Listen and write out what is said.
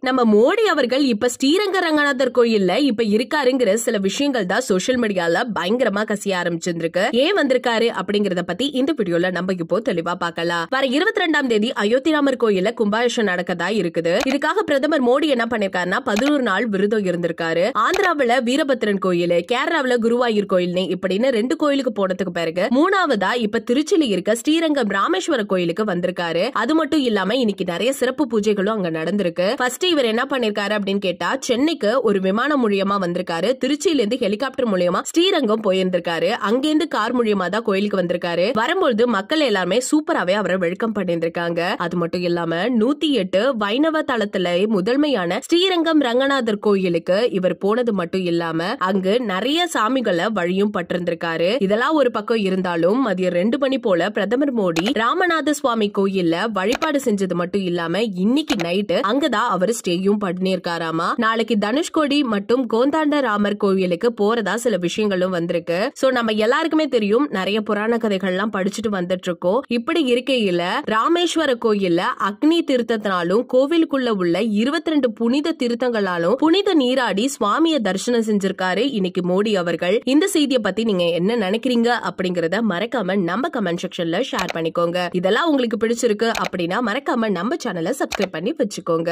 நம்ம மோடி அவர்கள் இப்ப ஸ்ரீரங்க ரங்கநாதர் கோயில்ல இப்ப இருக்காருங்கிற சில விஷயங்கள் தான் சோசியல் மீடியால பயங்கரமா கசிய ஆரம்பிச்சிருக்கு. ஏன் வந்திருக்காரு அப்படிங்கறத பத்தி இந்த வீடியோல நம்ம இப்போ தெளிவா பார்க்கலாம். வர 22ஆம் தேதி அயோத்தி ராமர் கோயில்ல கும்பாபிஷேகம் நடக்கதா இருக்குது. இதுக்காக பிரதமர் மோடி என்ன பண்ணிருக்காருன்னா 11 நாள் விரதம் இருந்திருக்காரு. ஆந்திராவில வீரபத்ரன் கோயில், கேரளாவில குருவாயூர் கோயில் இப்படின்னு 2 கோயிலுக்கு போனதுக்கு பிறகு 3ஆவதா இப்ப திருச்சியில இருக்க ஸ்ரீரங்கம் ராமேஸ்வர கோயிலுக்கு வந்திருக்காரு. அது மட்டும் இல்லாம இன்னைக்கு நிறைய சிறப்பு பூஜைகளும் அங்க நடந்திருக்கு. ஃபர்ஸ்ட் இவர் என்ன பண்ணிருக்காரு அப்படின்னு கேட்டா, சென்னைக்கு ஒரு விமானம் மூலியமா வந்திருக்காரு. திருச்சியில இருந்து ஹெலிகாப்டர் மூலியமா ஸ்ரீரங்கம் போயிருந்திருக்காரு. அங்கிருந்து கார் மூலியமா தான் கோயிலுக்கு வந்திருக்காரு. வரும்போது மக்கள் எல்லாருமே சூப்பராவே அவரை வெல்கம் பண்ணிருக்காங்க. அது மட்டும் இல்லாம 108 வைணவ தலத்துல முதன்மையான ஸ்ரீரங்கம் ரங்கநாதர் கோயிலுக்கு இவர் போனது மட்டும் இல்லாம அங்கு நிறைய சாமிகளை வழியும் பட்டிருந்திருக்காரு. இதெல்லாம் ஒரு பக்கம் இருந்தாலும் மதியம் 2 மணி போல பிரதமர் மோடி ராமநாத சுவாமி கோயில்ல வழிபாடு செஞ்சது மட்டும் இல்லாம இன்னைக்கு நைட்டு அங்கதான் அவர் ஸ்டேயும் பண்ணிருக்காராமா. நாளைக்கு தனுஷ்கோடி மற்றும் கோந்தாண்ட ராமர் கோயிலுக்கு போறதா சில விஷயங்களும் வந்திருக்கு. சோ நம்ம எல்லாருக்குமே தெரியும், நிறைய புராண கதைகள்லாம் படிச்சுட்டு வந்துட்டு இருக்கோம். இப்படி இருக்கையில ராமேஸ்வர கோயில்ல அக்னி திருத்தத்தினாலும் கோவிலுக்குள்ள உள்ள 22 புனித திருத்தங்களாலும் புனித நீராடி சுவாமிய தரிசனம் செஞ்சிருக்காரு இன்னைக்கு மோடி அவர்கள். இந்த செய்தியை பத்தி நீங்க என்ன நினைக்கிறீங்க அப்படிங்கறத மறக்காம நம்ம கமெண்ட் செக்ஷன்ல ஷேர் பண்ணிக்கோங்க. இதெல்லாம் உங்களுக்கு பிடிச்சிருக்கு அப்படின்னா மறக்காம நம்ம சேனலை சப்ஸ்கிரைப் பண்ணி வச்சுக்கோங்க.